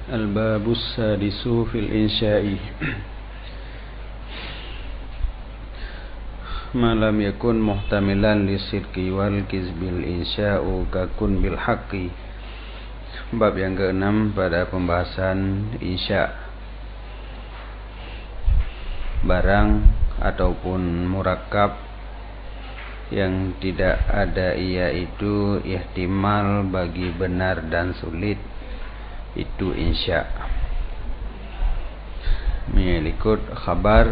الباب السادس في الإنشاء ما لم يكن محتملا للصدق والكذب الإنشاء ككن بالحق. Bab yang ke-6 pada pembahasan insya, barang ataupun murakkab yang tidak ada ia itu ihtimal bagi benar dan sulit, itu insya. Menyangkut khabar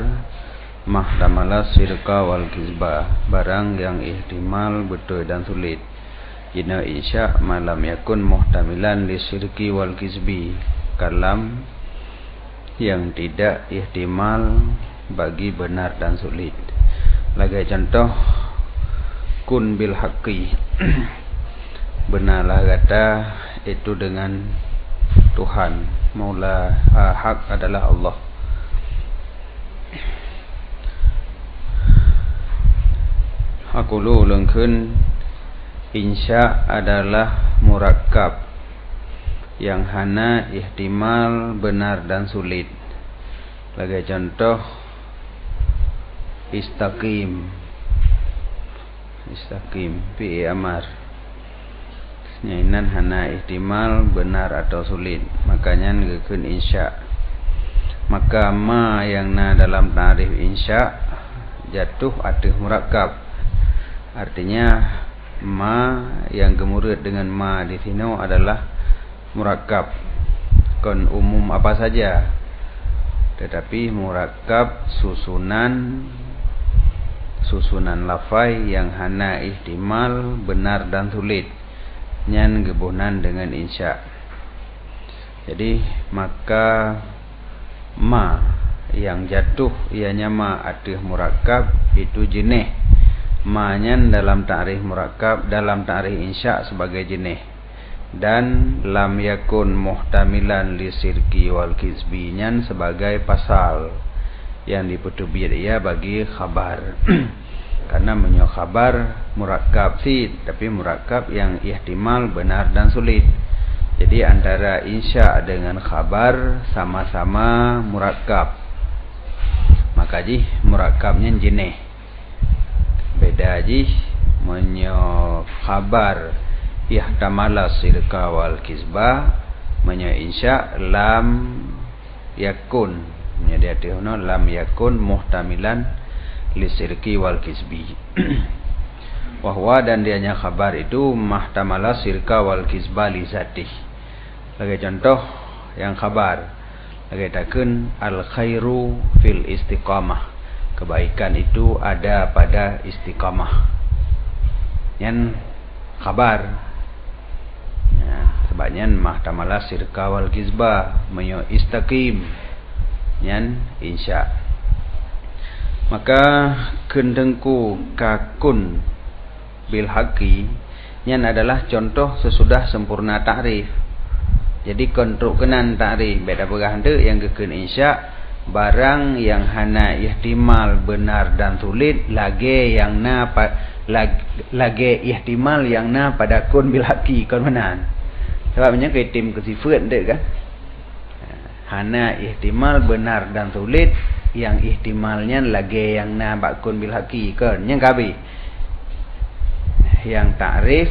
mahtamala sirqa wal kizba, barang yang ihtimal betul dan sulit. Ina insya malam yakun muhtamilan li sirqi wal kizbi, kalam yang tidak ihtimal bagi benar dan sulit. Lagi contoh kun bil haqqi, benarlah kata itu dengan Tuhan, Maula hak adalah Allah. Aku ulungkeun insya adalah murakkab yang hana ihtimal benar dan sulit. Lagi contoh istaqim, fi amar, nyainan hana ihtimal benar atau sulit, makanya ngeukeun insya. Maka ma yang na dalam ta'rif insya jatuh atuh murakkab. Artinya ma yang gemurut dengan ma di sini adalah murakkab, kon umum apa saja, tetapi murakkab susunan lafai yang hana ihtimal benar dan sulit, nyan gebunan dengan insya. Jadi maka ma yang jatuh ianya ma atuh murakkab itu jenis ma nyan dalam ta'rif murakkab, dalam ta'rif insya sebagai jenis, dan lam yakun muhtamilan li sirqi wal kizbi nyan sebagai pasal yang dipetubi dia bagi khabar. Karena menyo khabar murakkab sih, tapi murakkab yang ihtimal benar dan sulit. Jadi antara insya dengan khabar sama-sama murakkab, maka ji murakkabnya jenis. Beda ji menyo khabar ihtamala sirqa wal kizba, menyo insya lam yakun, menjadi artinya lam yakun muhtamilan li sirqi wal kizbi. Wahwa dan dianya khabar itu mahtamala sirqa wal kizba li zatih. Lagi contoh yang khabar, lagi takun al khairu fil istiqamah, kebaikan itu ada pada istiqamah. Yang khabar ya, sebanyak mahtamala sirqa wal kizba, menyo istaqim, yang insya. Maka kendengku kakun bil haqqi yang adalah contoh sesudah sempurna ta'rif. Jadi kontruk kenan ta'rif beda berganda yang kekun insya, barang yang hana ihtimal benar dan sulit, lagi yang na lagi ihtimal yang na pada kun bil haqqi kon menan. Sebabnya ke tim kesifat dek kan, hana ihtimal benar dan sulit, yang ihtimalnya lagi yang na bakun bil haqqi kan, yang kabi yang ta'rif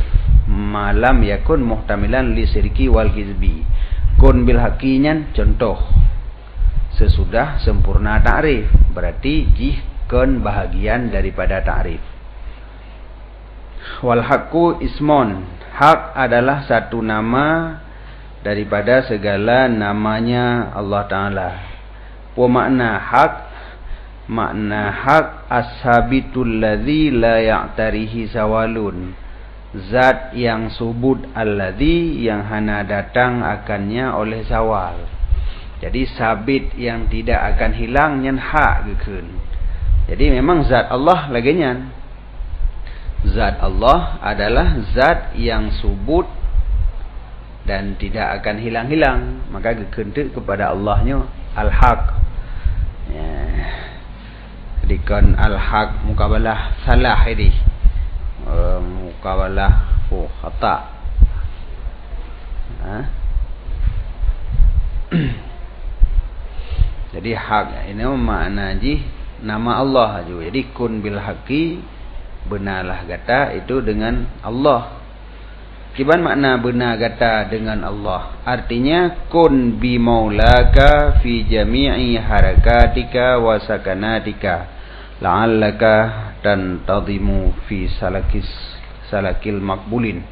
malam yakun muhtamilan li sirqi wal kizbi, kun bil haqqi contoh sesudah sempurna ta'rif, berarti jihkan bahagian daripada ta'rif. Wal haqqu ismon, hak adalah satu nama daripada segala namanya Allah Ta'ala. Wa makna hak ashabitul ladzi la ya'tarihi sawalun, zat yang subut alladzi yang hana datang akannya oleh sawal. Jadi sabit yang tidak akan hilang nyan hak gekeun. Jadi memang zat Allah lagi nyan. Zat Allah adalah zat yang subut dan tidak akan hilang-hilang, maka gekeun kepada Allahnya al-haq. Ya. Dikon al-haq mukabalah salah ini. Mukabalah khata. Jadi hak ini makna ji nama Allah juga. Jadi kun bil haqi, benarlah kata itu dengan Allah. Kiban makna benar kata dengan Allah? Artinya kun bi maulaka fi jami'i harakatika wa sakanatika la'allaka tantadhimu fi salakil makbulin.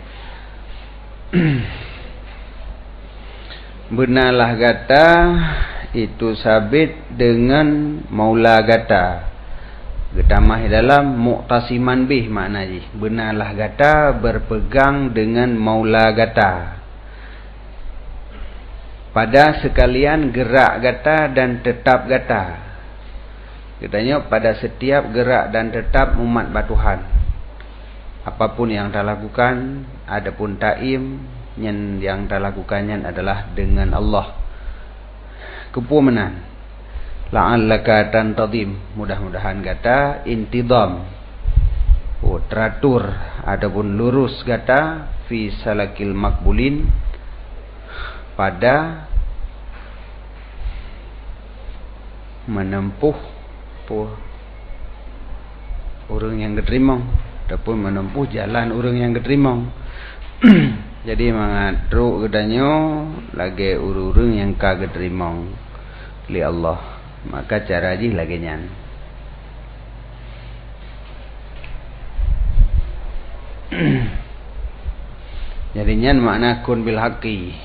Benarlah kata itu sabit dengan maula gata. Getamah dalam mu'tasiman bih makna ji. Benarlah gata berpegang dengan maula gata. Pada sekalian gerak gata dan tetap gata. Katanya pada setiap gerak dan tetap umat batuhan. Apapun yang tak lakukan, adapun taim yang tak lakukannya adalah dengan Allah. Kepumenan la'allaka tantadhim, mudah-mudahan kata intidam, teratur adapun lurus kata fi salakil makbulin, pada menempuh orang yang keterimong ataupun menempuh jalan orang yang keterimong. Jadi mangatru kedanyo lagi urung yang kaget rimong li Allah, maka cara ji lagi nyan. Jadi nyan makna kun bil haqi,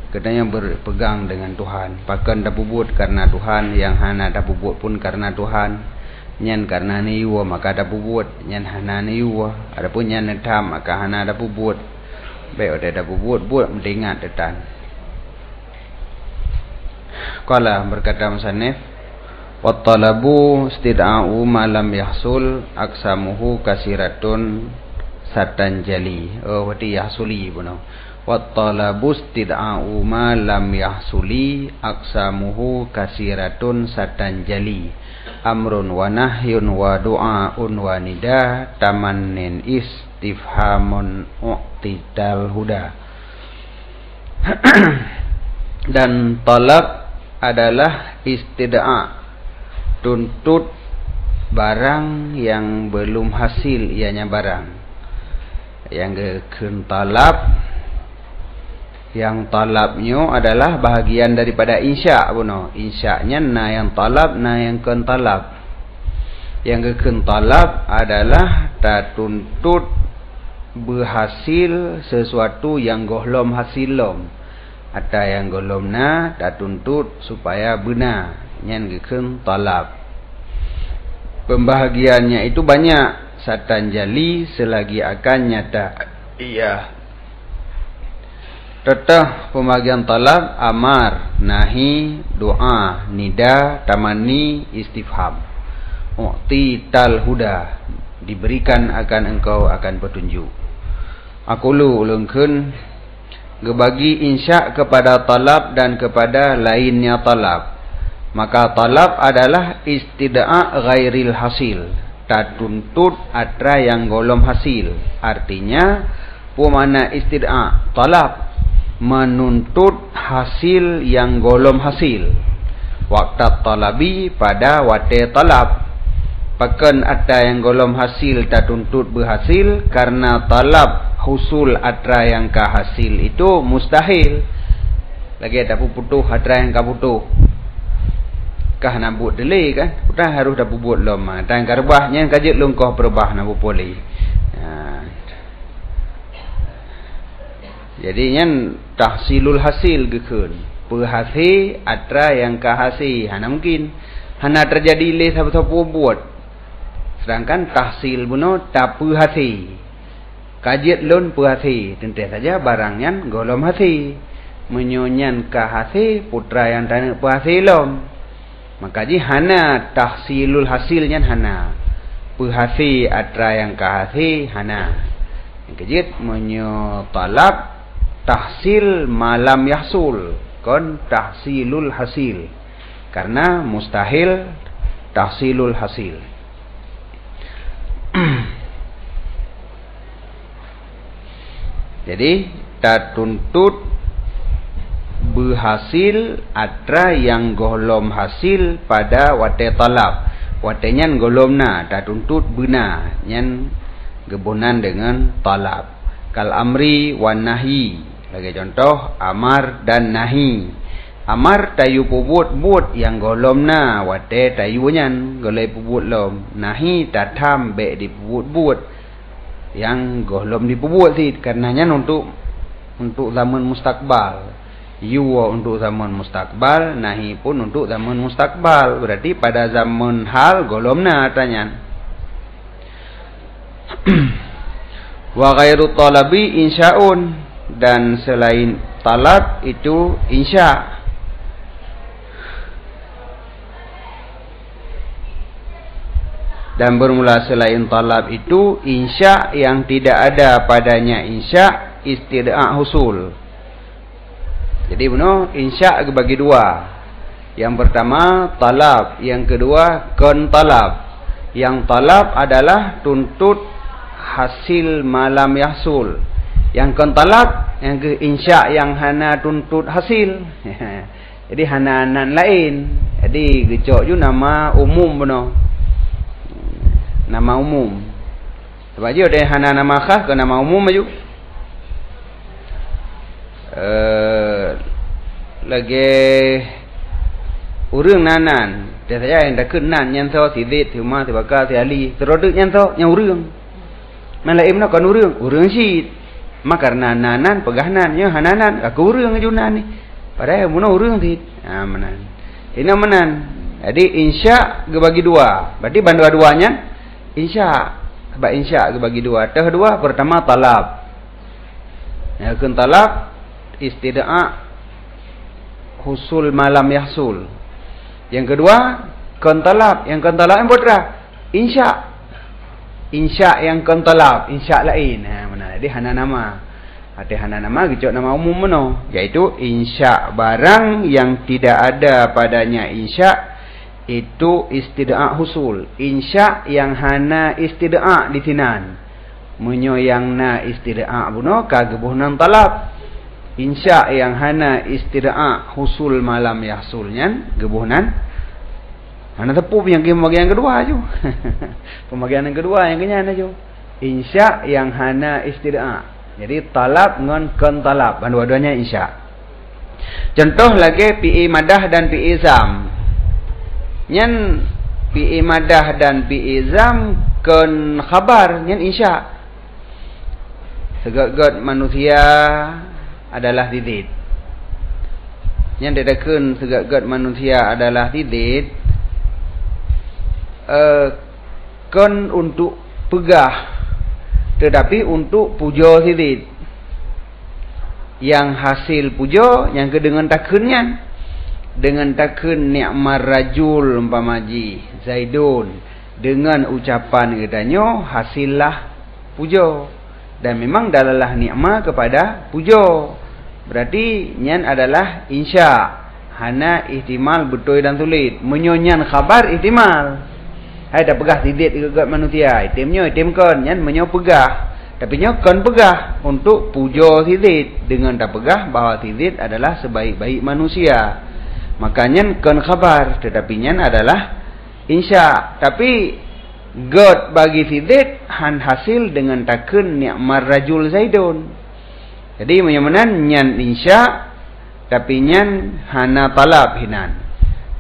kedanyo berpegang dengan Tuhan. Pakan dapubut karena Tuhan, yang hana dapubut pun karena Tuhan. Nyan karena niwa maka dapubut, nyan hana niwa. Adapun nyan netam maka hana dapubut. Baik ada buat mendengar detan. Qala berkata musannif, wa talabu istida'u ma lam yahsul aksamuhu kasiratun satan jali. Berarti yahsuli puno. Wa talabu istida'u ma lam yahsuli aksamuhu kasiratun satan jali. Amrun wa nahyun wa du'aun wa nida tamannin istifhamun u'tidal huda. Dan talab adalah istida'a, tuntut barang yang belum hasil ianya barang. Yang talab, yang talabnya adalah bahagian daripada insya' buno. Insya'nya na yang talab, na yang kentalab. Yang kentalab adalah tak tuntut berhasil sesuatu yang golom hasilom. Ada yang golom na tak tuntut supaya benar. Yang kentalab. Pembahagiannya itu banyak. Satan jali selagi akan nyata. Iya. Tetap pembagian talab, amar, nahi, doa, nida, tamani, istifham. U'tital huda, diberikan akan engkau akan petunjuk. Aqulu ulungkeun gebagi insya kepada talab dan kepada lainnya talab. Maka talab adalah istida'a ghairil hasil, tak tuntut atra yang golom hasil. Artinya pemana istida'a talab menuntut hasil yang golom hasil. Waktu talabi pada wate talab. Pakan ada yang golom hasil tak tuntut berhasil, karena talab husul atra yang kahasil itu mustahil. Lagi ada putuh atra yang kaputuh. Kah nabut delay kan? Udah harus dah bubut lom. Dan karbahnya kajit lungkoh perbah nabu poli. Jadi yang tahsilul hasil gekun. Perhasil atra yang kahasi. Hana mungkin. Hana terjadi le sahabat-sahabat buat. Sedangkan tahsil buno tak perhasil. Kajiat lun perhasil. Tentu saja barangnya golom hasil. Menyonyan kahasi putra yang tanya perhasil lom. Maka ji hana tahsilul hasilnya hana. Perhasil atra yang kahasi hana. Yang kejit menyo talab tahsil malam yahsul, kon tahsilul hasil, karena mustahil tahsilul hasil. Jadi tak tuntut berhasil atra yang golom hasil pada wate talab. Wate nyan golomna dah tuntut benar nyan gebunan dengan talab. Kal amri wan nahi. Lagi contoh amar dan nahi. Amar tayu pubut yang golomna wate tayu nyan golai pubut lom. Nahi tatam be di pubut yang golom di pubut sih karenanya untuk zaman mustakbal. Yuwa untuk zaman mustakbal, nahi pun untuk zaman mustakbal. Berarti pada zaman hal golomna tanya. Wa ghairu talabi insya'un, dan selain talab itu insya'. Dan bermula selain talab itu insya' yang tidak ada padanya insya' istidaa husul. Jadi benar insya' bagi dua. Yang pertama talab, yang kedua kon talab. Yang talab adalah tuntut hasil malam yahsul. Yang kon talab, yang ke insya' yang hana tuntut hasil. Jadi hana anan lain. Jadi gecok ju nama umum benar. Nama umum. Sebab je ada hana nama khas ke nama umum baju. Lagi urang nanan. Dia saja yang dah kenan nyanto sidit cuma tibaka tiali. Terodek nyanto yang urang. Malaim nak kan urang syid. Maka karena nanan pegahnan nya hananan aku urang ajunan ni. Padahal mun urang tit. Menan. Ini menan. Jadi insya' bagi dua. Berarti dua-duanya insya'. Sebab insya' bagi dua. Kedua pertama talab. Ya kun talab istidaa husul malam yahsul. Yang kedua kun talab. Yang kun talab yang putra insya'. Insya' yang kun talab, insya' lain. Mana dia hana nama. Ada hana nama gecok nama umum mana? Yaitu insya' barang yang tidak ada padanya insya' itu istidaa husul. Insya' yang hana istidaa ditinan. Menyoyangna istidaa buno kagebuhnan talab. Insya' yang hana istidaa husul malam yahsulnya gebuhnan. Mana tepu yang pembagian kedua aja. Pembagian yang kedua yang kenyan aja. Insya' yang hana istidaa. Jadi talab dengan kon talab. Dua-duanya insya'. Contoh lagi PI madah dan PI zam. Nyan PI madah dan PI zam kon khabar nyan insya'. Segala manusia adalah didit. Nyan dedakeun segala manusia adalah didit. Kon untuk pegah, tetapi untuk pujo sidit. Yang hasil pujo yang kedengan takunnya dengan takun ni'mar rajul umpamaji Zaidun, dengan ucapan gedanyo hasillah pujo, dan memang dalalah ni'mah kepada pujo. Berarti nyan adalah insya'. Hana ihtimal betul dan sulit. Menyonyan khabar ihtimal. Hai dah pegah sidit ke manusia. Itemnya item kon nyan menyo pegah. Tapi nyo kon pegah untuk pujo sidit dengan dah pegah bahawa sidit adalah sebaik-baik manusia. Makanya kon khabar, tetapi nyan adalah insya'. Tapi God bagi sidit han hasil dengan takun ni'mar rajul Zaidun. Jadi menyamanan nyan insya', tapi nyan hana talab hinan.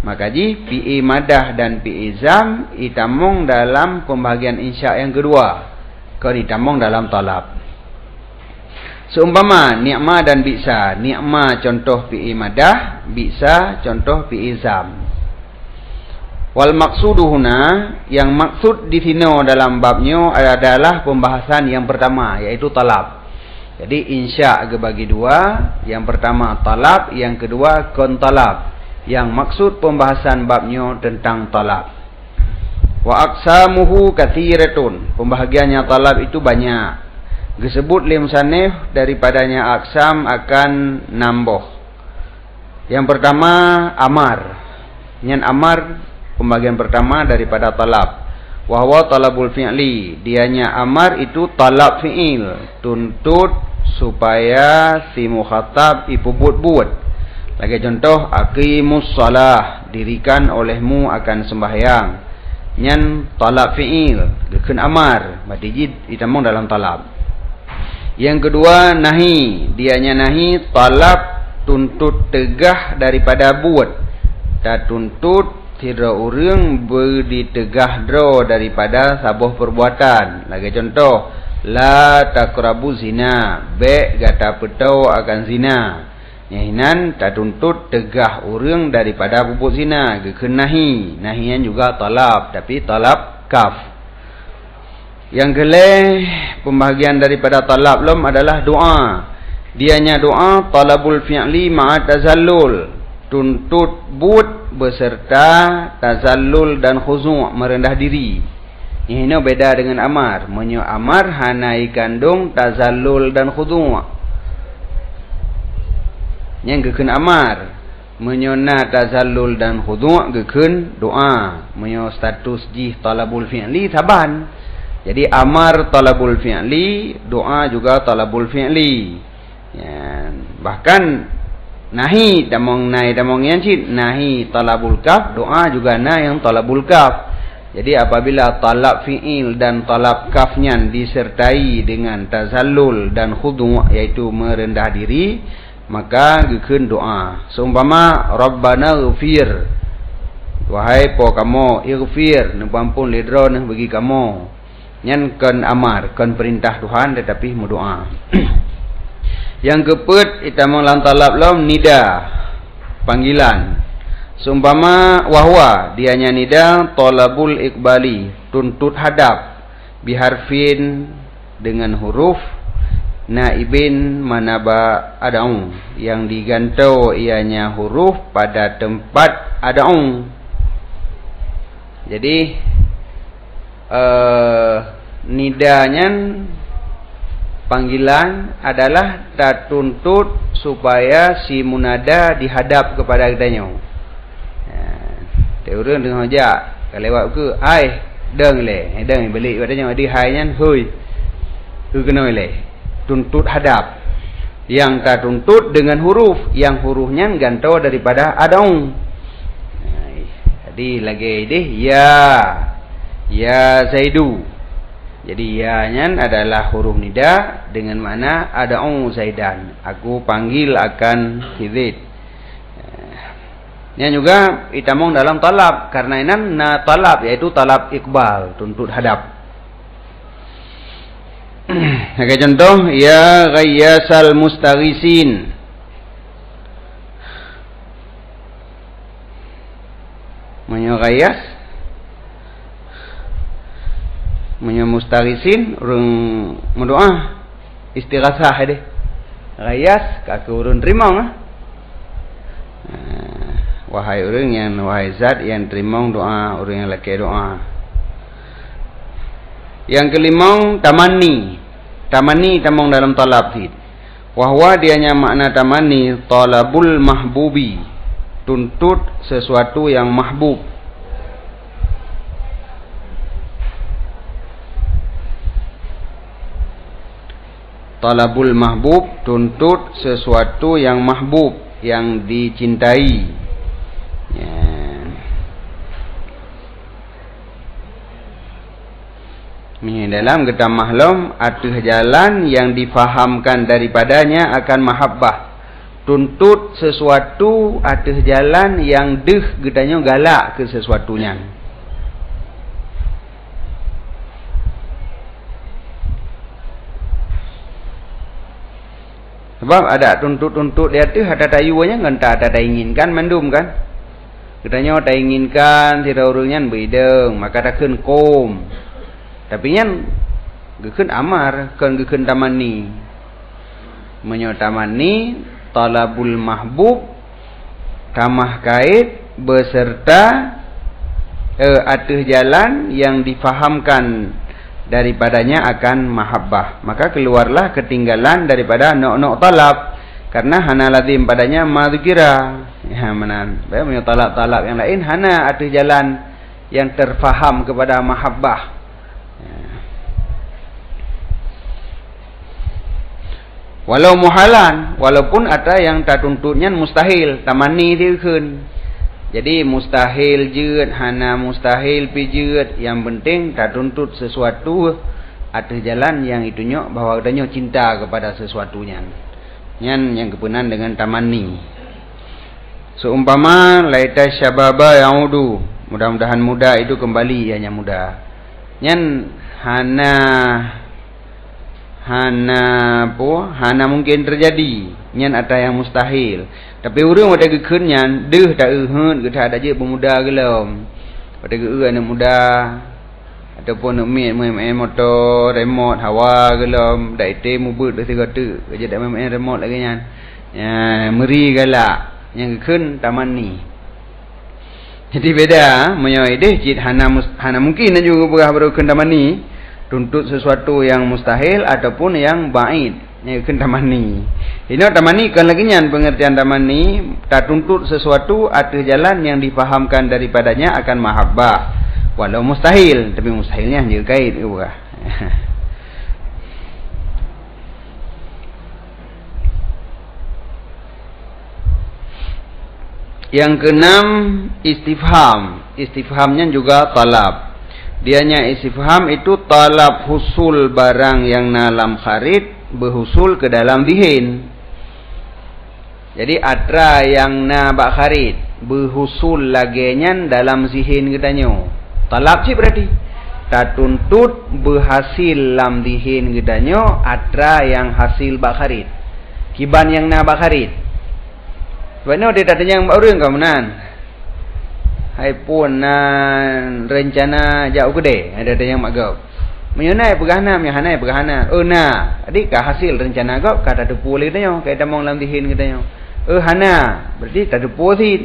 Maka PI madah dan PI zam itamong dalam pembahagian insya' yang kedua. Kau itamong dalam talab. Seumpama ni'mah dan bi'sa. Ni'mah contoh PI madah, bi'sa contoh PI zam. Wal maksuduhuna, yang maksud di sini dalam babnya adalah pembahasan yang pertama, yaitu talab. Jadi insya' bagi dua. Yang pertama talab, yang kedua kon talab. Yang maksud pembahasan babnya tentang talab. Wa aqsamuhu katsiratun. Pembahagiannya talab itu banyak. Disebut lim sanif daripadanya aqsam akan nambah. Yang pertama amar. Nyan amar pembagian pertama daripada talab. Wa huwa talabul fi'li. Dianya amar itu talab fi'il. Tuntut supaya si mukhatab ipubut-but. Lagi contoh, aqimus shalah, dirikan olehmu akan sembahyang. Nyan talab fi'il, gekeun amar, berarti ditamong dalam talab. Yang kedua, nahi, dianya nahi talab tuntut tegah daripada buat. Ta tuntut tira urang berditegah dro daripada sabuh perbuatan. Lagi contoh, la taqrabu zina, be gata petau akan zina. Nyahinan tak tuntut tegah urang daripada bubuk zina, gekeun nahi. Nahian juga talab, tapi talab kaf. Yang kelih pembahagian daripada talab lom adalah doa. Dianya doa talabul fi'li ma'a tazallul, tuntut but beserta tazallul dan khuzu', merendah diri. Ini beda dengan amar. Menyo amar hanai kandung tazallul dan khudu'. Yang gekeun amar, menyona tazallul dan khudu' gekeun doa. Menyo status jih talabul fi'li taban. Jadi amar talabul fi'li, doa juga talabul fi'li. Ya, bahkan nahi tamong yang cid, nahi talabul kaf, doa juga na yang talabul kaf. Jadi apabila talab fi'il dan talab kafnya disertai dengan tazallul dan khudu', yaitu merendah diri, maka gekeun doa. Seumpama Rabbana ighfir, wahai po kamu ighfir, nepampun lidro nah bagi kamu. Nyan kan amar, kan perintah Tuhan, tetapi mu doa. Yang keempat, itamang lan talab lom nida, panggilan. Seumpama wahwa, dianya nida talabul iqbali, tuntut hadap, biharfin dengan huruf naibin manaba ada'ung, yang digantau ianya huruf pada tempat ada'ung. Jadi nidanya panggilan adalah tak tuntut supaya si munada dihadap kepada kitanya. Teurang dengan aja kalewat ke ai deng le, deng balik padanya di hainya hui. Tu kena le. Tuntut hadap. Yang tak tuntut dengan huruf, yang hurufnya gantau daripada adaung. Jadi lagi deh ya Zaidu. Jadi ya-nya adalah huruf nida dengan makna ada'u Zaidan, aku panggil akan Zaid. Ini juga itamong dalam talab, karena ini na talab, yaitu talab iqbal, tuntut hadap. Sebagai contoh, ya ghayyasal mustaghisin, menyoghayas mustaghisin urang mendoa istighasah deh. Ghayas ka urang terima wahai urang yang wahai zat yang terima doa urang yang laki doa. Yang kelima tamanni. Tamanni tamong dalam talab fid. Wahwa dianya makna tamanni talabul mahbubi, tuntut sesuatu yang mahbub. Talabul mahbub, tuntut sesuatu yang mahbub, yang dicintai. Ya. Ini dalam getah mahlum atuh jalan yang difahamkan daripadanya akan mahabbah. Tuntut sesuatu atuh jalan yang deh getahnya galak ke sesuatunya. Sebab ada tuntut-tuntut dia tu ada tayuannya kan tak ada inginkan mendum kan. Katanya tak inginkan tidak urangnya beideng maka tak keun kom. Tapi nya gekeun amar kan gekeun tamani. Menyo tamani talabul mahbub tamah kait beserta atuh jalan yang difahamkan daripadanya akan mahabbah, maka keluarlah ketinggalan daripada nok-nok talab, karena hana lazim padanya madzkira. Ya manan, bae punya talab-talab yang lain hana ada jalan yang terfaham kepada mahabbah. Walau muhalan, walaupun ada yang tak tuntutnya mustahil, tamanni dia kun. Jadi mustahil jeut, hana mustahil pi jeut, yang penting tak tuntut sesuatu, ada jalan yang itunya bahwa adanya cinta kepada sesuatunya. Yang kepunan dengan tamanni. Seumpama laita syababa yaudu, mudah-mudahan muda itu kembali hanya muda. Yang hana mungkin terjadi, nyan ada yang mustahil. Tapi urang ada gekeun nyan deuh tak euheun kita ada je pemuda gelom. Pada geu anak muda ataupun main motor remote hawa gelom dak ite mubut dah tiga tu aja dak main remote lagi nyan. Ya meri galak yang gekeun tamanni. Jadi beda menyoi deh jid hana mungkin juga berkeun tamanni. Tuntut sesuatu yang mustahil ataupun yang ba'id, yang akan tamani. Ini tamani kan lagi nyan pengertian tamani, tak tuntut sesuatu ada jalan yang dipahamkan daripadanya akan mahabbah. Walau mustahil, tapi mustahilnya juga kait juga. Yang keenam istifham. Istifhamnya juga talab. Dianya istifham itu talab husul barang yang dalam kharid berhusul ke dalam dihin. Jadi atra yang na bak kharid berhusul lagenyan dalam zihin gedanyo. Talab sih berarti tak tuntut berhasil lam dihin gedanyo atra yang hasil bak kharid. Kiban yang na bak kharid. Bano dia tak yang baru kau menan. Hai pun rencana jauh gede ada yang magau. Menyunai pegahana, menyhanai pegahana. Na, adik kah hasil rencana gau kata depu lagi tanya, kata mong lam dihin katanya. Hana, berarti tak depu sih.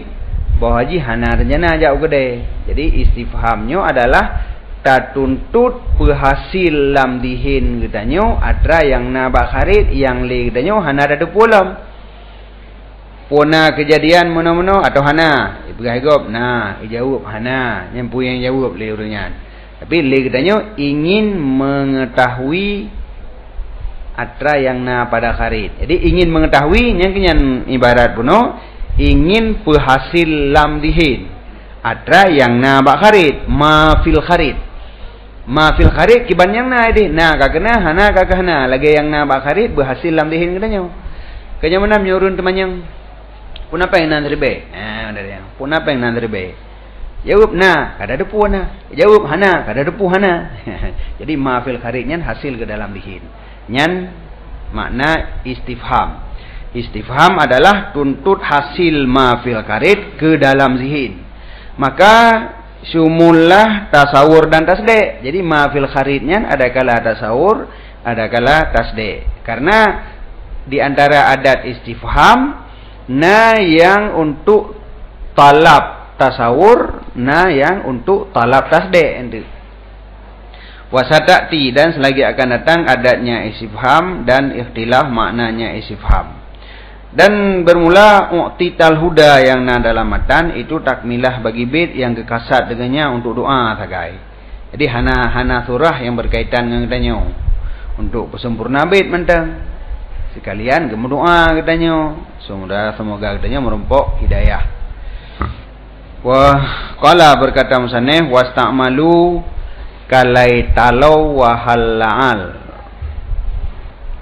Bahwa haji hana rencana jauh gede. Jadi istifhamnya adalah tak tuntut berhasil lam dihin katanya. Atra yang na bakharid yang le katanya hana tak depu lam. Puna kejadian mana-mana atau hana berhagop nah jawab hana yang punya jawab le urangnya tapi le katanya ingin mengetahui atra yang na pada kharid. Jadi ingin mengetahui yang kenyan ibarat puno ingin berhasil lam dihin atra yang na bak kharid ma fil kharid kiban yang na ide na kakena hana kakahna lagi yang na bak kharid berhasil lam dihin katanya kanya mana nyurun teman yang pun apa yang nanti be? Pun apa yang nanti be? Jawab na, kada depu na. Jawab hana, kada depu hana. Jadi mafil kharidnya hasil ke dalam dihin. Nyan makna istifham. Istifham adalah tuntut hasil mafil kharid ke dalam zihin. Maka sumullah tasawur dan tasde. Jadi mafil kharidnya ada kala tasawur, ada kala tasde. Karena di antara adat istifham na yang untuk talab tasawur, na yang untuk talab tasde ente. Wasatati dan selagi akan datang adatnya istifham dan ikhtilaf maknanya istifham. Dan bermula u'tital huda yang na dalam matan itu takmilah bagi bait yang kekasat dengannya untuk doa tagai. Jadi hana surah yang berkaitan dengan katanya untuk sempurna bait mentang. Sekalian kamu doa katanya semoga katanya merumpok hidayah. Wah qala berkata musannif wasta'malu kalai talau wa halal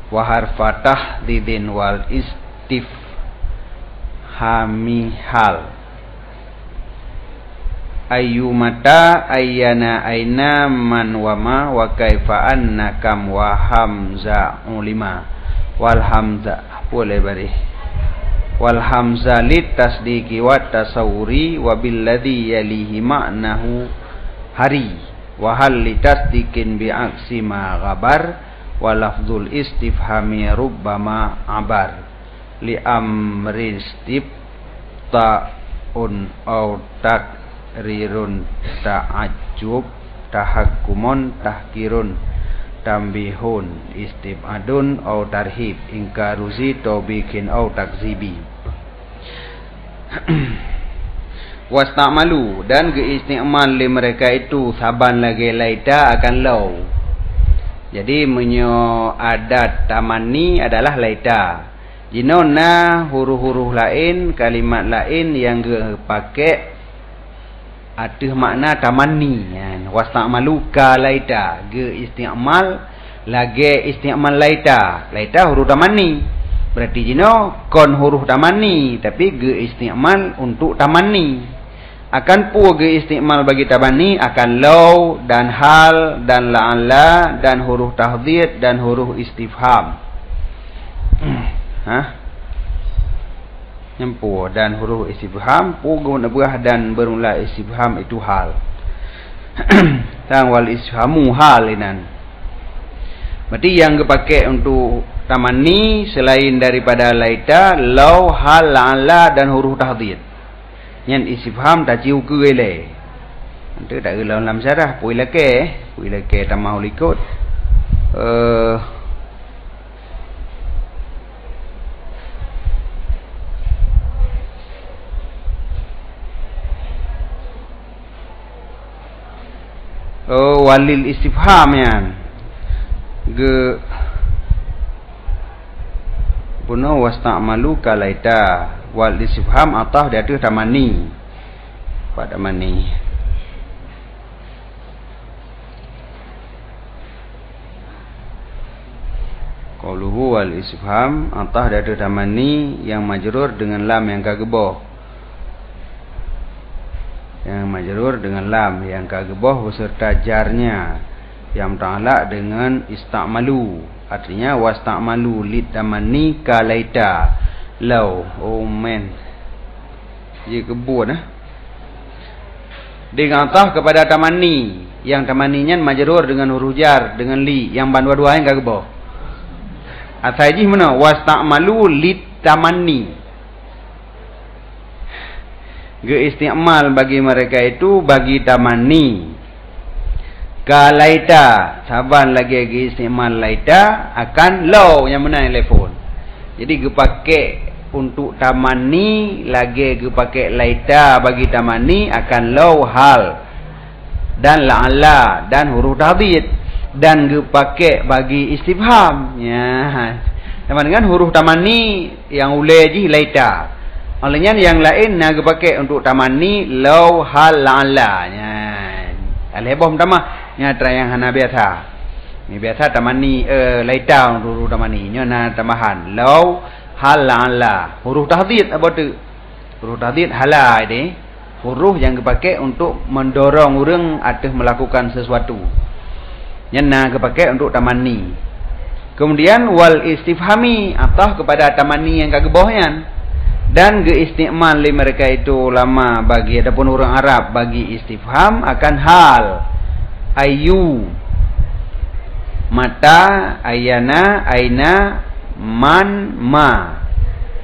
wa harfatah didin wal istifhami hal ayyumata ayyana aina man wama wa kaifa anna kam wa hamza ulima wal hamza boleh bari wal hamza lit tasdiqi wa tasawuri wa billadhi yalihi ma'nahu hari wa hal litasdiqin bi aksi ma ghabar wa lafzul istifhami rubbama abar li amri istiftaun au takrirun ta'ajjub tahakkumun tahkirun tambihun istibadun au tarhib ingkaruzi tobikin au takzibi. Wasta'malu dan keistimal li mereka itu saban lagi laita akan law Jadi menyo adat tamanni adalah laita. Jinona huruf-huruf lain, kalimat lain yang pakai ada makna tamanni. Wasta'malu ka laita. Ge isti'mal lagi isti'mal laita. Laita huruf tamanni. Berarti jino kon huruf tamanni tapi ge isti'mal untuk tamanni. Akan pu ge isti'mal bagi tamanni akan law dan hal dan la'alla dan huruf tahdhid dan huruf istifham. Nyempu dan huruf istifham pu guna berah dan bermula istifham itu hal. Tang wal istifhamu hal inan. Berarti yang dipakai untuk tamanni selain daripada laita, law, hal, la'alla dan huruf tahdhid. Yang istifham tak ciu ke le. Nanti tak gelau dalam syarah pui leke tamah likut. Walil istifham yan. Ge puno wasta'malu kalaita wal istifham atah dia tu tamanni pada mani. Qauluhu wal istifham atah dia tu tamanni yang majrur dengan lam yang kageboh. Yang majrur dengan lam yang kageboh beserta jarnya yang ta'alaq dengan ista'malu. Artinya wasta'malu litamanni kalaita law. Oh man, dia kebun dengan atah kepada tamanni yang tamanninya majrur dengan huruf jar dengan li yang dua-dua yang kageboh. Asaji mana wasta'malu litamanni. Ge isti'mal bagi mereka itu bagi tamanni. Kalaita saban lagi isti'mal laita akan law yang mana telefon. Jadi ge pakai untuk tamanni lagi ge pakai laita bagi tamanni akan law hal dan la'alla dan huruf tahdhid dan ge pakai bagi istifham ya. Sama dengan huruf tamanni yang ulai ji laita. Olehnya yang lain nak pakai untuk tamanni law hal la'alla ya. Alhebom tamah nya yang hana biasa. Ni biasa tamanni laita huruf tamanni nya na tambahan law hal la'alla. Huruf tahdhid apa tu? Huruf tahdhid hala ini huruf yang dipakai untuk mendorong orang atas melakukan sesuatu. Nya na dipakai untuk tamanni. Kemudian wal istifhami atah kepada tamanni yang kagebohyan. Dan ge isti'mal li mereka itu lama bagi adapun orang Arab bagi istifham akan hal. Ayu, mata, ayana, aina, man, ma,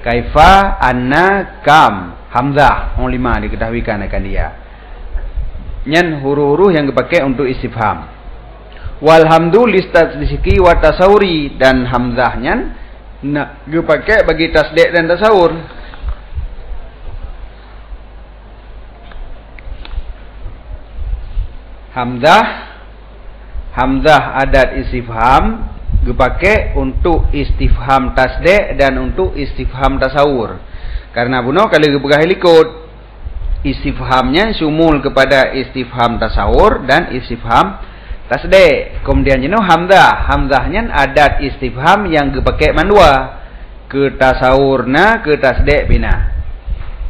kaifa, anna, kam, hamzah. Orang 5 diketahuikan akan dia. Nyan huruf-huruf yang dipakai untuk istifham. Walhamdu listatsdiki wa tasawuri dan hamzahnya nak dipakai bagi tasdik dan tasawur. Hamzah adat istifham dipakai untuk istifham tasdik dan untuk istifham tasawur. Karena buno kalau dipegang likut istifhamnya sumul kepada istifham tasawur dan istifham tasdik. Kemudian jenuh hamzahnya adat istifham yang dipakai mandua ke tasawurna ke tasdik bina.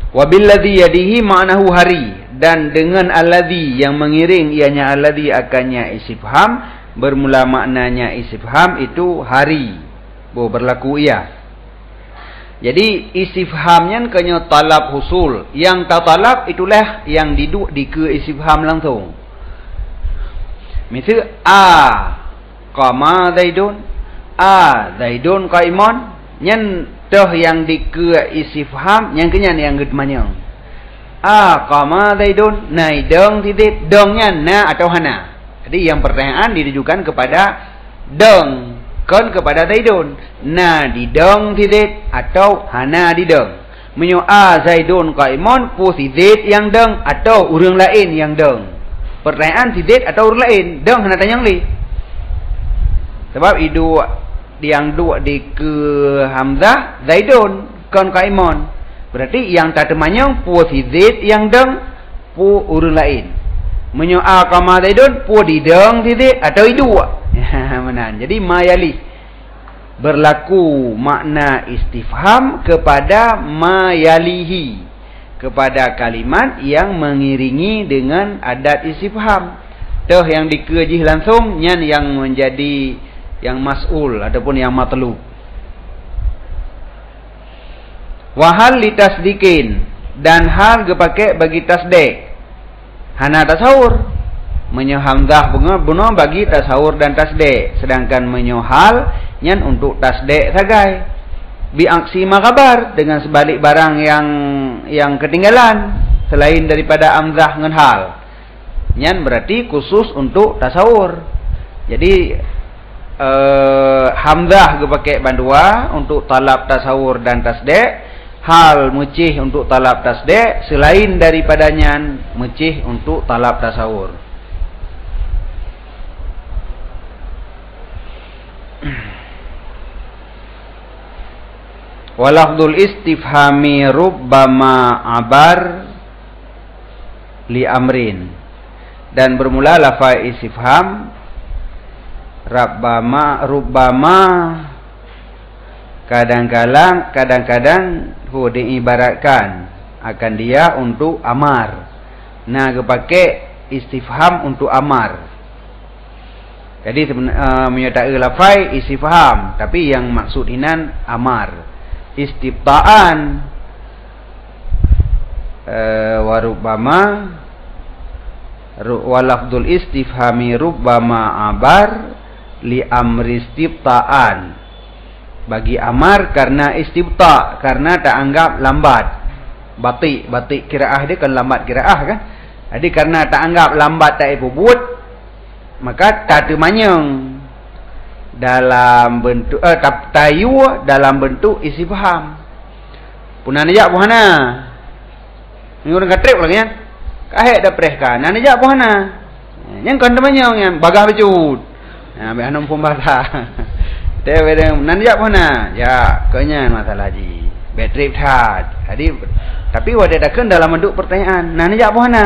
Wabilladzi yadihi ma'nahu hari. Dan dengan alladhi yang mengiring ianya alladhi akannya istifham bermula maknanya istifham itu hari berlaku ia. Jadi istifhamnya kena talab husul. Yang tak talab itulah yang diduk di ke istifham langsung. Misal qama zaidun zaidun qaimun nyen toh yang di ke istifham yang kenyan yang gedmanyang. Qama zaidun naidong titik dongnya na atau hana. Jadi yang pertanyaan ditujukan kepada dong kon kepada zaidun na didong titik atau hana didong. Menyo zaidun qaimun pu si zaid yang dong atau urang lain yang dong. Pertanyaan si zaid atau urang lain dong hana tanyang li. Sebab idu yang dua di ke hamzah Zaidun kon Kaimun. Berarti yang tak temanyong pu si Zaid yang deng pu urang lain. Menyoal kama Zaidun pu di deng si Zaid atau idu. Menan. Jadi mayali berlaku makna istifham kepada mayalihi, kepada kalimat yang mengiringi dengan adat istifham. Tuh yang dikejih langsung nyan yang menjadi yang mas'ul ataupun yang matlub. Wahal litasdikin, dan hal gepake bagi tasdik. Hana tasawur. Menyo hamzah bunga bagi tasawur dan tasdik. Sedangkan menyo hal nyan untuk tasdik sagai. Bi aksi makabar, dengan sebalik barang yang ketinggalan selain daripada hamzah ngan hal. Nyan berarti khusus untuk tasawur. Jadi hamzah gepake bandua untuk talab tasawur dan tasdik. Hal mucih untuk talab tasdik, selain daripadanya mucih untuk talab tasawur. Walafdul istifhami rubbama abar li amrin, dan bermula lafaz istifham rubbama kadang-kadang diibaratkan akan dia untuk amar. Nah, kepake istifham untuk amar. Jadi menyertai lafaz istifham, tapi yang maksud inan amar. Istiftaan warubbama walafdul istifhami rubbama abar li amri istiftaan, bagi amar karena istifta, karena tak anggap lambat. Batik kiraah dia kan lambat kiraah kan. Jadi karena tak anggap lambat tak ibubut, maka tak temanyong dalam bentuk tayu dalam bentuk istifham. Punan ajak buhana. Ni orang katrip lagi kan. Kahek dah prehkan. Nan ajak buhana. Yang kan temanyong yang bagah becut. Nah, be anom pun bahasa. Nan jak mana? Ya, kenya masalah ji. Bateri tad. Jadi tapi wada dakan dalam bentuk pertanyaan. Nan jak mana?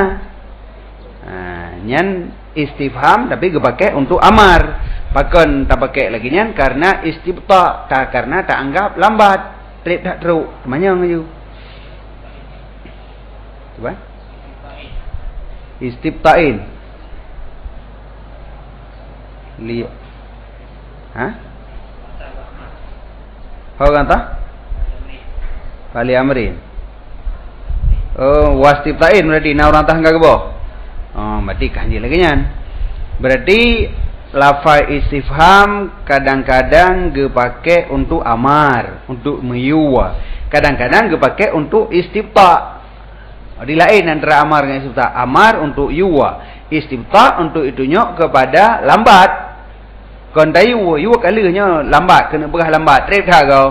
Nyan istifham tapi gepake untuk amar. Pakon tak pakai lagi nyan karena istifta, tak karena tak anggap lambat. Trip tak teruk. Temanyang aju. Coba. Istiftain. Li. Hah? How kata? Kali amrin. Oh, wastiftain berarti na orang tah enggak kebo. Oh, berarti kanji lagi nyan. Berarti lafaz istifham kadang-kadang gepake untuk amar, untuk meyuwa. Kadang-kadang gepake untuk istifta. Di lain antara amar dengan istifta. Amar untuk yuwa, istifta untuk itunya kepada lambat. Kon tayu yuwa kalanya lambat, kena berah lambat, trip dah kau.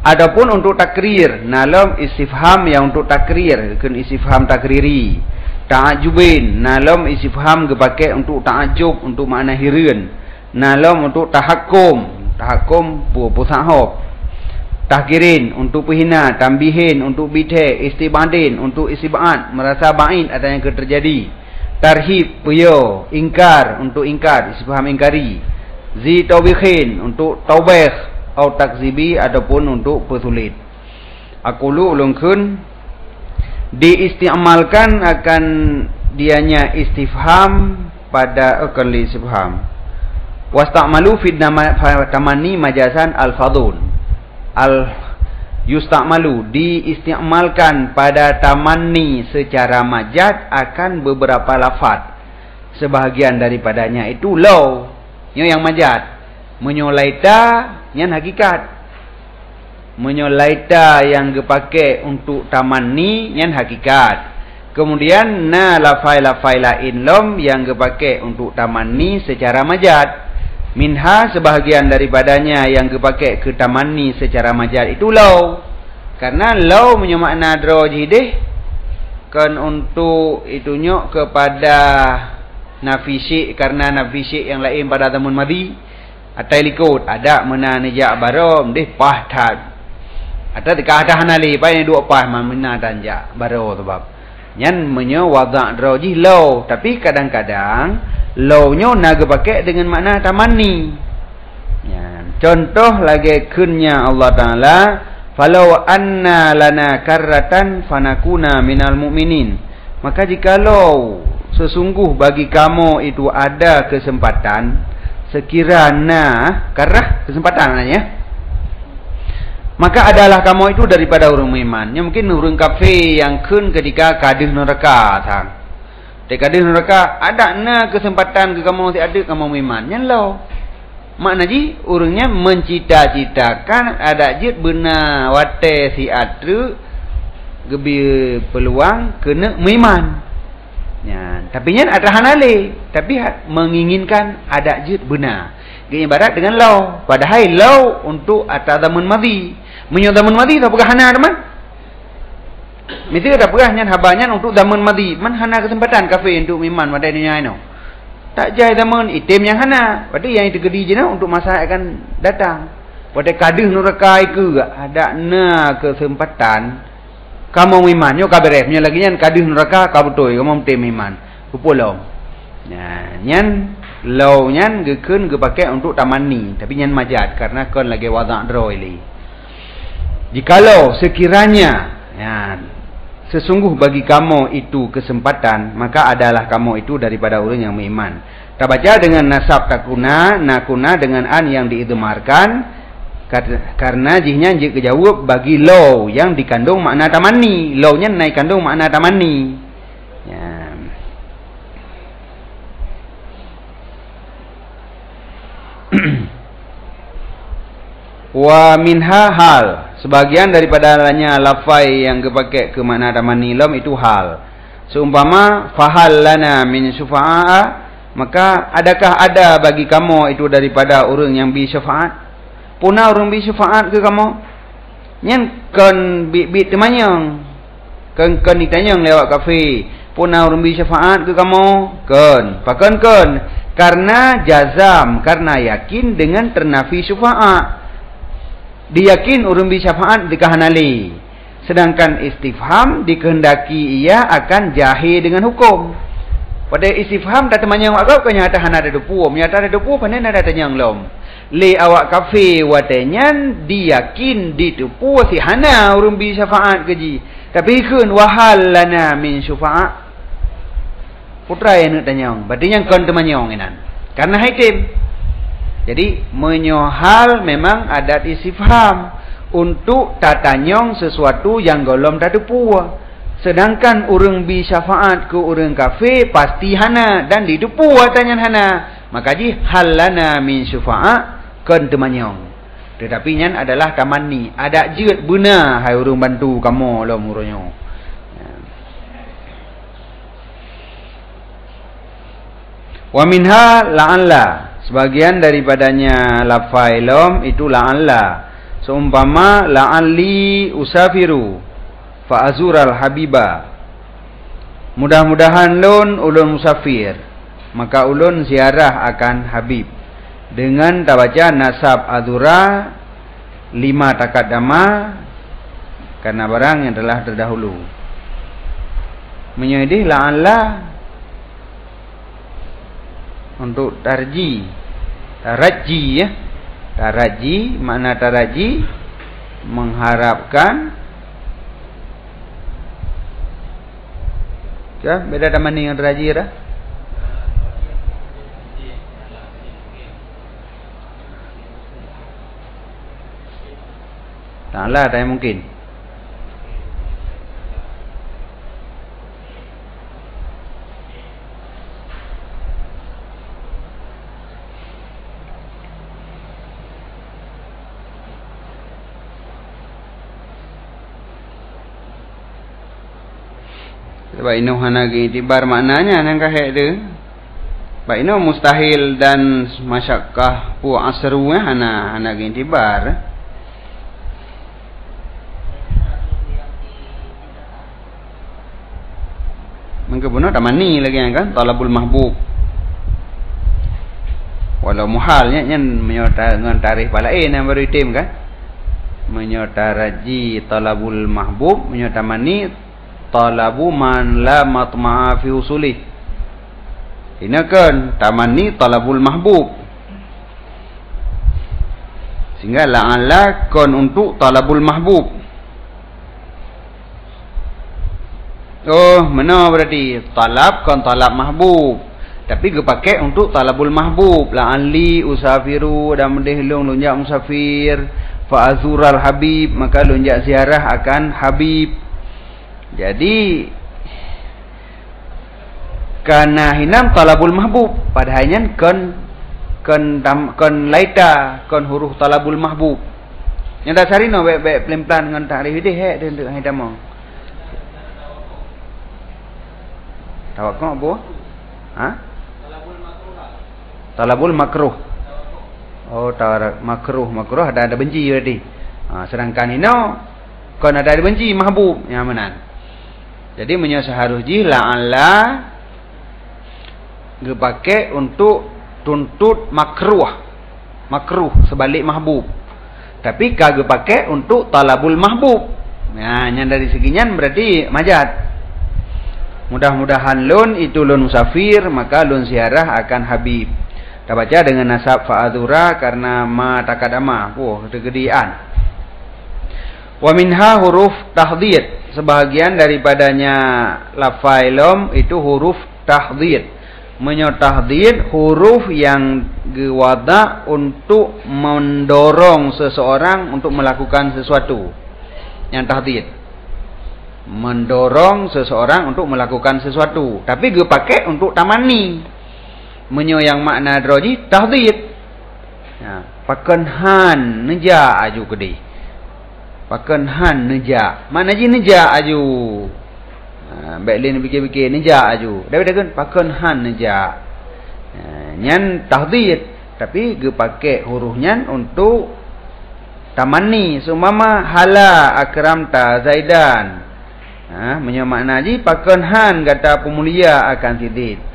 Adapun untuk takrir, nalam istifham yang untuk takrir, kan istifham takriri. Ta'ajubin, nalam istifham gepake untuk ta'ajub, untuk makna hireun. Nalam untuk tahakkum pusahop. Tahkirin untuk penghina, tambihin untuk bidhe, istibadin untuk istibaat, merasa bain ada yang terjadi. Tarhib puyo, ingkar untuk ingkar, istifham ingkari. Zi tawbikhin untuk taubih atau takzibi ataupun untuk pesulit. Aqulu ulungkun diistiamalkan akan dianya istifham pada kali istifham. Wasta'malu fi tamanni majasan al-fadul. Yusta'malu diistiamalkan pada tamanni secara majaz akan beberapa lafaz. Sebahagian daripadanya itu law, yang majaz. Menyolaita yang hakikat. Menyolaita yang gepake untuk tamanni yang hakikat. Kemudian na lafai-lafai lain lom yang gepake untuk tamanni secara majaz. Minha sebahagian daripadanya yang gepake ke tamanni secara majaz itu law. Karena law punya makna drojidih kan untuk itunya kepada nafi syek karena nafi syek yang lain pada zaman madhi atai likut ada mena nijak barom deh pah tad ada dekat ada hanali pa yang dua pah mena dan jak baro sebab nyan menyo wada' roji law tapi kadang-kadang law-nyo naga pakai dengan makna tamanni ya contoh lagi kunnya Allah Taala falau anna lana karratan fanakuna minal mu'minin maka jikalau sesungguh bagi kamu itu ada kesempatan sekiranya karena kesempatan namanya maka adalah kamu itu daripada orang beriman yang mungkin orang kafir yang kun ketika kadih neraka sang kadih neraka ada na kesempatan ke kamu ada kamu beriman yang lo makna ji orangnya mencita-citakan ada jid benar wate si atru gebi peluang kena beriman ya, tapi nya ada hanale tapi menginginkan ada jid benar ibarat dengan law padahal law untuk atas zaman madhi menyo zaman madhi tak pegah hana teman mesti tak pegah nya habanya untuk zaman madhi man hana kesempatan kafe untuk iman pada dunia ini tak jai zaman item yang hana pada yang itu gedi je untuk masa akan datang pada kadih neraka itu ada na kesempatan kamu iman yo kaberefnya lagi nya kadih neraka kabutoi kamu tem iman pupulong nah nyan law nyan gekeun gepakai untuk tamanni tapi nyan majat karena kon lagi wada' droili jikalau sekiranya ya sesungguh bagi kamu itu kesempatan maka adalah kamu itu daripada orang yang beriman tak baca dengan nasab takuna nakuna dengan an yang diidmarkan karena jihnya jik kejawab bagi law yang dikandung makna tamanni law nya naik kandung makna tamanni ya wa minha hal sebagian daripada hanya lafai yang dipakai ke makna tamanni lam itu hal seumpama fahal lana min syufa'a maka adakah ada bagi kamu itu daripada orang yang bi syafaat puna orang bi syafaat ke kamu nyen kan bi temanyang kan ditanyang lewat kafe puna orang bi syafaat ke kamu kan pakan kan karena jazam karena yakin dengan ternafi syafaat diyakin urun bi syafaat dikahanali sedangkan istifham dikehendaki ia akan jahil dengan hukum pada istifham tak temanyang agak kanya tahan ada depu menyata ada depu panen ada tanyang lom le awak kafe watenyan diyakin ditepu si hana urun bi syafaat keji tapi keun wahal lana min syafaat putra yang nak tanyang berarti yang kon temanyang inan karena haitim jadi menyohal memang adat istifham untuk tatanyong sesuatu yang golom tadepu. Sedangkan urang bi syafaat ke urang kafe pasti hana dan didepu tanya hana. Maka ji halana min syafa'at kan temanyong. Tetapi nyan adalah tamanni. Ada jeut benar hai urang bantu kamu lom uronyo. Wa minha la'alla sebagian daripadanya lafai lom itu la'alla seumpama la'alli usafiru fa azural habiba mudah-mudahan ulun musafir maka ulun ziarah akan habib dengan tabaca nasab azura 5 takadama karena barang yang telah terdahulu menyedih la'alla untuk taraji ya taraji makna taraji mengharapkan ya beda dengan yang taraji dah taklah tak mungkin sebab ini hana itibar maknanya nang kahek tu. Sebab ini mustahil dan masyakkah pu asru hana itibar. Mengke benar tamani lagi kan talabul mahbub. Walau muhalnya nyen menyota dengan tarikh palain yang baru itim kan. Menyota raji talabul mahbub, menyota mani talabu man la matma'a fi usulih. Ini kan tamani talabul mahbub. Sehingga la'alla kon untuk talabul mahbub. Oh, mana berarti talab kon talab mahbub. Tapi dia pakai untuk talabul mahbub. La'ali usafiru dan mendehlung lunjak musafir. Fa'azural habib, maka lunjak ziarah akan habib. Jadi kana hinam talabul mahbub. Padahalnya kon laita kon huruf talabul mahbub. Yang dah cari no baik-baik pelan-pelan dengan takrif dia dia untuk hidam. Tawakal apa? Ha? Talabul makruh. Oh, makruh ada benci tadi. Sedangkan ini kon ada benci mahbub yang mana? Jadi menyesaharuji la'alla dipakai untuk tuntut makruh sebalik mahbub. Tapi kagak pakai untuk talabul mahbub. Nah, yang dari seginya berarti majad. Mudah-mudahan lun itu lun musafir, maka lun ziarah akan habib. Kita baca dengan nasab fa'adura karena ma takadama. Tegedian. Wa minha huruf tahdhid. Sebahagian daripadanya lafailom itu huruf tahdhid. Menyatahdhid huruf yang gewada untuk mendorong seseorang untuk melakukan sesuatu. Yang tahdhid. Mendorong seseorang untuk melakukan sesuatu. Tapi dia pakai untuk tamani. Yang makna droji tahdhid. Ya, pakan han neja aju kedi. Pakan han neja. Mana ji neja aju. Baik lain fikir-fikir neja aju. Dah kan pakan han neja. Nyan tahdhid, tapi dia pakai hurufnya untuk tamani. Sumama hala akramta Zaidan. Makna ji pakan han kata pemulia akan tidid.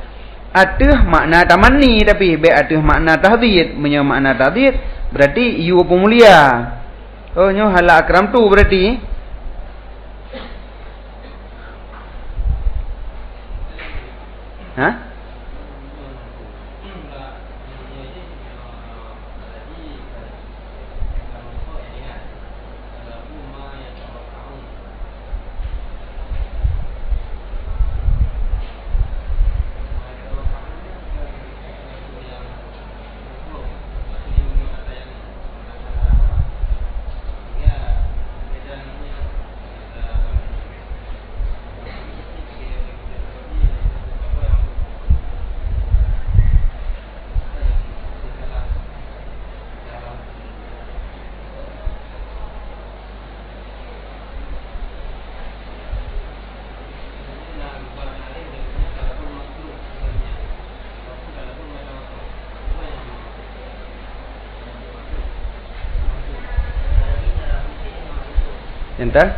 Ada makna tamani tapi ada makna tahdhid. Makna tahdhid berarti you pemulia. Oh nyo hala akram tu berarti. Ha? Entah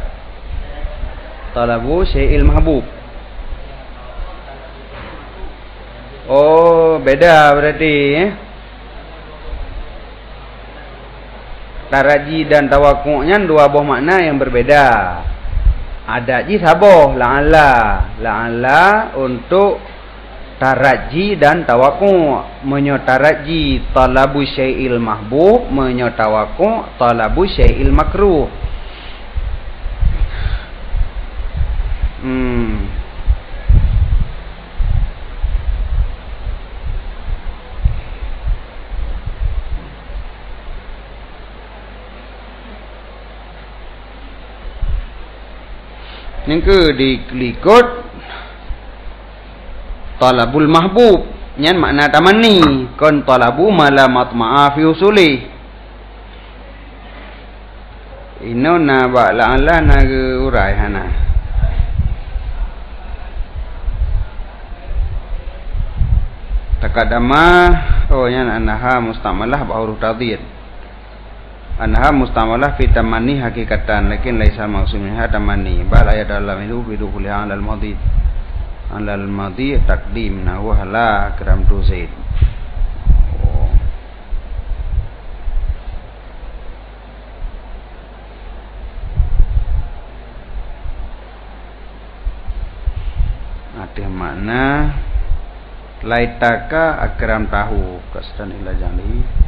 talabu syai'il mahbub. Oh, beda berarti Taraji dan tawakuknya dua buah makna yang berbeda. Ada ji saboh la'alla untuk taraji dan tawakuk. Menyotaraji talabu syai'il mahbub, menyotawakuk talabu syai'il makruh. Yang ke diklikut talabul mahbub nyan makna tamani kon talabu malamat ma'afi usuli ino na ba la'ala na urai hana takadama oh nyan anaha mustamalah ba'uruf tadhid anha mustamalah fi tamani hakikatan lakin laisa maksudnya tamani bal ayat dalam itu bidukhul alal madhi takdim nahwa la karam tu zaid. Ada makna laitaka akram tahu kasdan ila jali.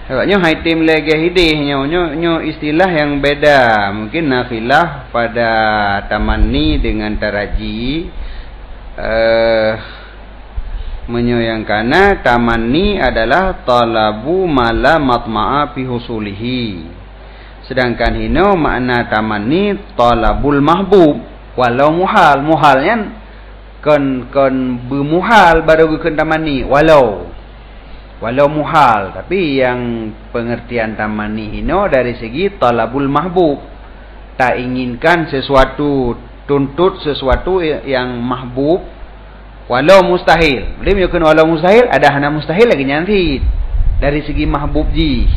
Agaknya haitim lagi hidih nyo istilah yang beda. Mungkin nafilah pada tamanni dengan taraji. Menyoyangkana tamanni adalah talabu mala matma'a fi husulihi. Sedangkan hino makna tamanni talabul mahbub walau muhal. Muhalnya kon bermuhal baru ke tamanni walau muhal, tapi yang pengertian tamanni hino dari segi talabul mahbub, tak inginkan sesuatu, tuntut sesuatu yang mahbub walau mustahil. Boleh menyukai walau mustahil, ada hana mustahil lagi nanti dari segi mahbub ji.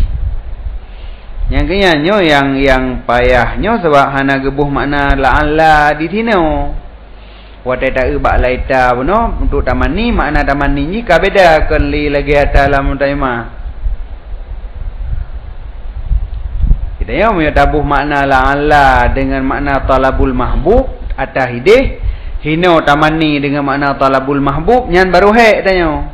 Yang kenyanya yang payahnya sebab hana gebuh makna la'alla di tino. Watai tak ubak laita beno untuk tamanni makna tamanni ni ka beda kali lagi dalam taima. Kita yo punya tabuh makna la'alla dengan makna talabul mahbub atah hidih hino tamanni dengan makna talabul mahbub nyan baru hek tanyo.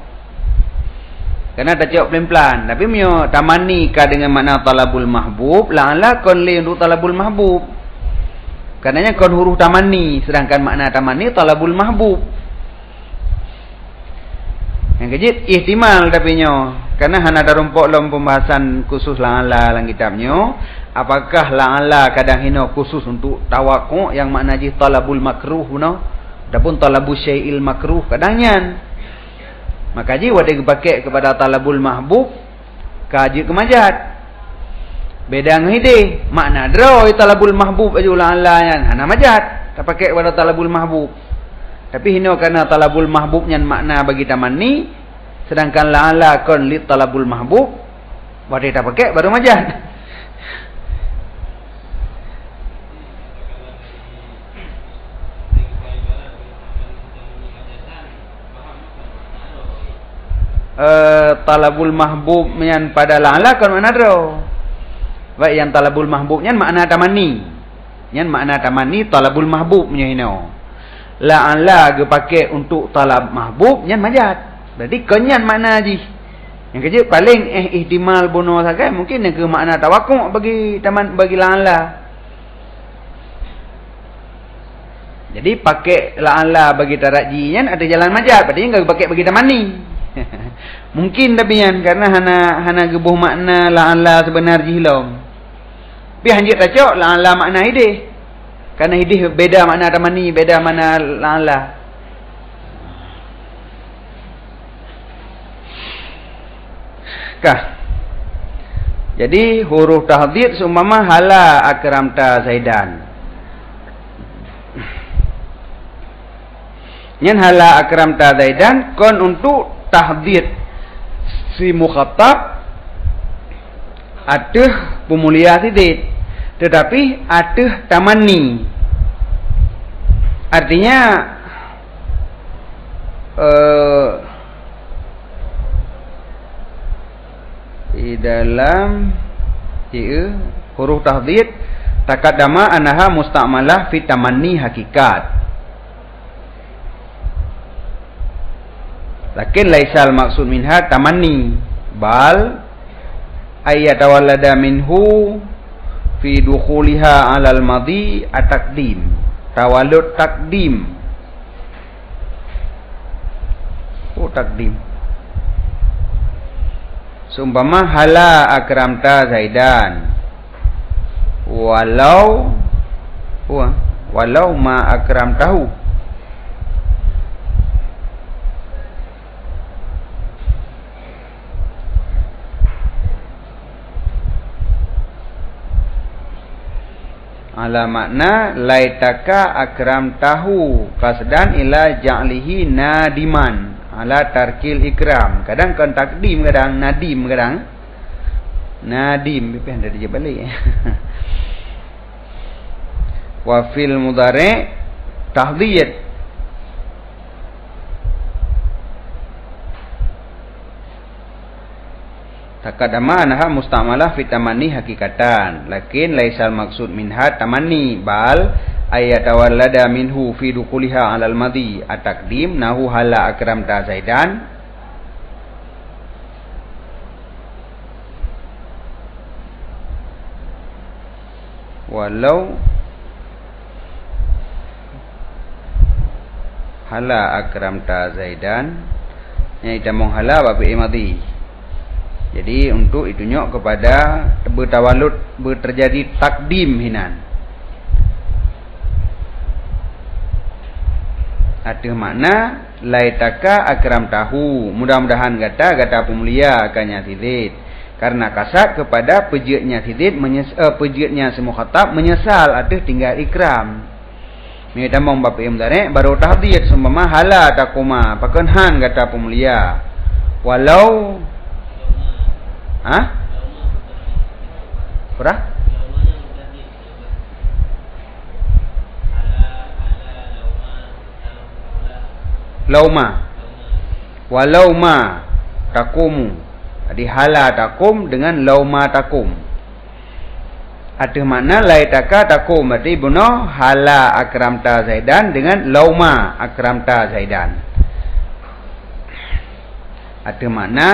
Karena tak cok pelan-pelan tapi punya tamanni ka dengan makna talabul mahbub la'alla kon li untuk talabul mahbub. Karenanya kon huruf tamanni, sedangkan makna tamanni talabul mahbub. Yang kejit ihtimal tapi nyo, karena hana ada rumpuk dalam pembahasan khusus la'ala dalam kitabnya. Apakah la'ala kadang hino khusus untuk tawaku yang makna ji talabul makruh no, adapun talabul syai'il makruh kadangnya. Maka ji wadah dipakai kepada talabul mahbub, kaji kemajat. Beda ngide makna draw talabul mahbub aja la'alla yan hana majat tak pakai pada talabul mahbub. Tapi hino karena talabul mahbub nyan makna bagi tamanni, sedangkan la'alla kon li talabul mahbub wadah tak pakai baru majat. Talabul mahbub nyan pada la'alla kon makna draw. Baik yang talabul mahbub nyan makna tamanni. Nyan makna tamanni talabul mahbub nya hino. La'alla ge pakai untuk talab mahbub nyan majat. Berarti kenyan makna ji. Yang kerja paling ihtimal bono sakai mungkin yang ke makna tawakkuk bagi la'alla. Jadi pakai la'alla bagi taraji nyan ada jalan majat. Berarti enggak pakai bagi tamanni. Mungkin tapi yan karena hana gebuh makna la'alla sebenar jihilom. Tapi hanjit racok la'alla makna hidih. Karena hidih beda makna tamanni, beda makna la'alla. Kah. Jadi huruf tahdid seumpama hala akramta zaidan. Nyan hala akramta zaidan kon untuk tahdid si mukhatab ada pemulia tidit, tetapi ada tamanni. Artinya di dalam huruf tahdid taqaddama annaha musta'malah fi tamanni hakikat. Lakin laisal maksud minha tamanni bal ayyatawallada minhu fi dukhuliha alal madhi at-taqdim tawallud taqdim. Takdim seumpama hala akramta zaidan walau ma akramtahu. ala makna laitaka akram tahu qasdan ila ja'lihi nadiman ala tarkil ikram. Kadang kan takdim, kadang nadim, kadang nadim. Tapi hendak dia balik. Wa fil mudhari' tahdhiyat. Takadama anha musta'malah fi tamanni hakikatan, lakin laisal maksud minha tamanni bal ayatawallada minhu fi dukuliha 'alal madhi at-taqdim nahu hala akramta zaidan walau hala akramta zaidan yang itamong hala babi madhi. Jadi untuk itunya kepada bertawalud terjadi takdim hinan. Ada makna laitaka akram tahu. Mudah-mudahan kata pemulia akannya sidid. Karena kasat kepada pejiatnya sidid, pejiatnya semua khatab menyesal ada tinggal ikram. Mereka mau bapak yang mudhari' baru tahdid seumpama hala takuma pakenhan kata pemulia. Walau Berah? Lauma. Walau ma takumu. Jadi hala takum dengan lauma takum. Ada makna laitaka takum. Berarti benar hala akramta zaidan dengan lauma akramta zaidan. Ada makna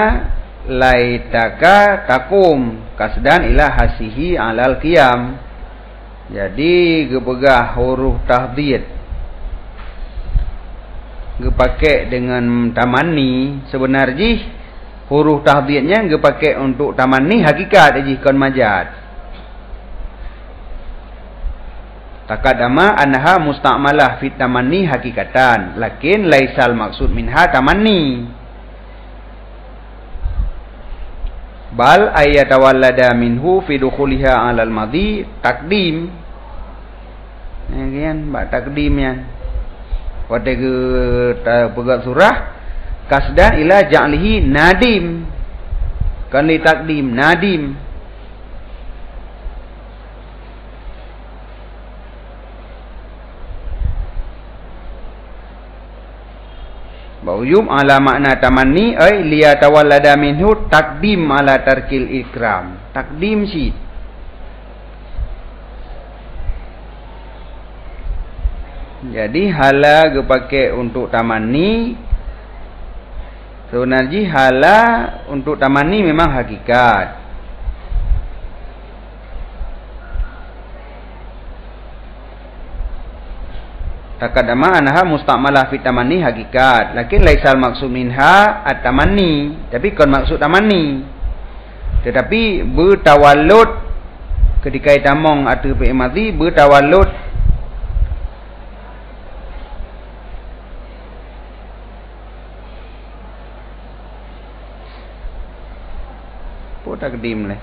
laitaka takum kasdan ila hasihi alal qiyam. Jadi gepegah huruf tahdid gepakai dengan tamanni. Sebenarnya huruf tahdidnya gepakai untuk tamanni hakikat aja kon majad. Takadama anha musta'malah fi tamanni hakikatan, lakin laisal maksud minha tamanni. Bal ayatawallada minhu fi dukhuliha 'alal madhi takdim. Kan bak takdim yan. Pada ke pegat surah kasdan ila ja'lihi nadim. Kan li takdim nadim. Ba'uyum ala makna tamanni ay liyatawallada minhu takdim ala tarkil ikram. Takdim si. Jadi hala gepakai untuk tamanni. Sebenarnya hala untuk tamanni memang hakikat. Takadama anha musta'malah fi tamanni hakikat, lakin laisal maksud minha at-tamanni. Tapi kon maksud tamanni. Tetapi bertawallud ketika itamong atau fi madhi bertawallud po takdim leh.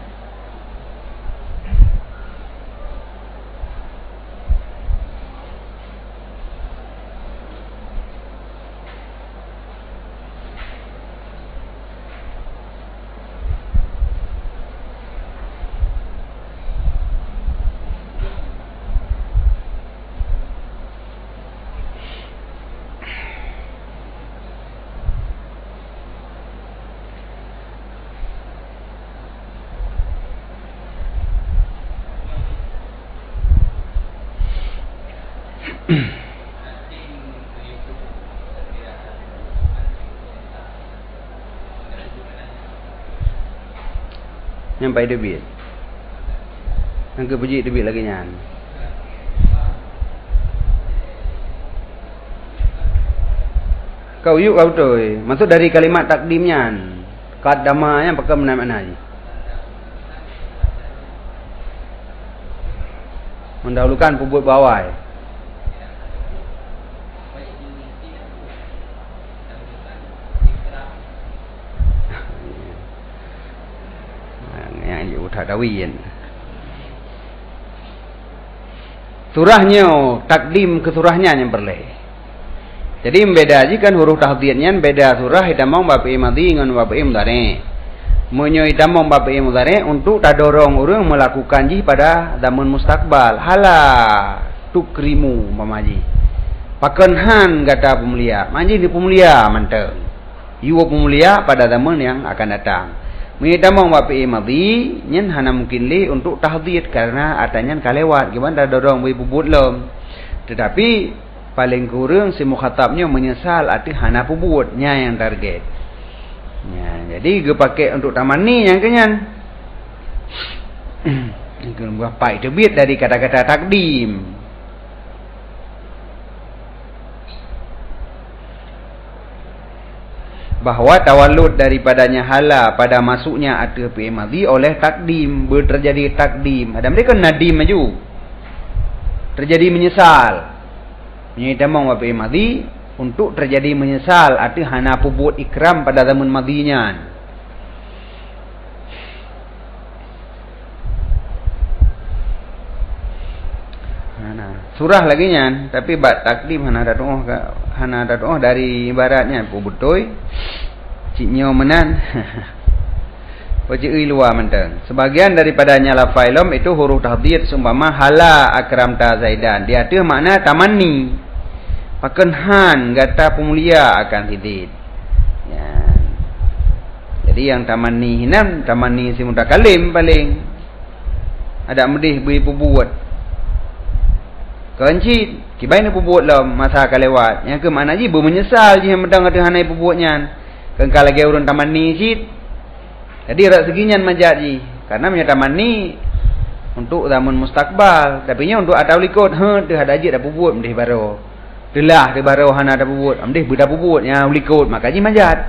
Nyampai debit. Yang kepuji debit lagi nyan. Kau yuk kau tu. Maksud dari kalimat takdimnya. Kadama yang pakai mana-mana aja. Mendahulukan pubut bawah. Yang utadawiyan. surahnya takdim ke surahnya yang berleh. Jadi beda aja kan huruf tahdidnya beda surah hitamong bapi madi dengan bapi mudhari. Munyo hitamong bapi mudhari untuk tadorong urang melakukan ji pada zaman mustakbal. Hala tukrimu mamaji. Pakenhan kata pemulia. Manji di pemulia manteng. Iwa pemulia pada zaman yang akan datang. Hitamong bapi madi nyen hana mungkin li untuk tahdid karena artinya kalewat gimana tadorong bubut lom. Tetapi paling kurang si mukhatabnya menyesal arti hana pubutnya yang target. Ya, jadi gue pakai untuk tamani yang kenyan. Gue bapak itu bit dari kata-kata takdim. Bahawa tawallud daripadanya hala pada masuknya ada PMadi oleh takdim, terjadi takdim. Ada mereka nadim maju. Terjadi menyesal. Menyidamang wapi madi untuk terjadi menyesal arti hana pubut ikram pada zaman madinya. Surah lagi nya, tapi bat takdim hana datoh dari ibaratnya pubutoi ciknyo menan. Wajib luar menteng. Sebagian daripadanya lafailom itu huruf tahdid seumpama hala akramta zaidan. Dia ada makna tamanni. Pakenhan gata pemulia akan tidid. Ya. Jadi yang tamanni hinam tamanni si mutakalim paling ada medih beri pubuat. Kencit kibain pubuat lom masa kalewat. Yang ke makna ji menyesal ji medang ada hanai pubuatnya. Kengkal lagi urun tamanni sit. Jadi rak seginyan majaji karena menyatakan ni untuk zaman mustakbal tapi nya untuk atau likut dah ada aja dah pubut mendih baru delah de baru hana ada pubut mendih budak pubut nya likut maka ji majat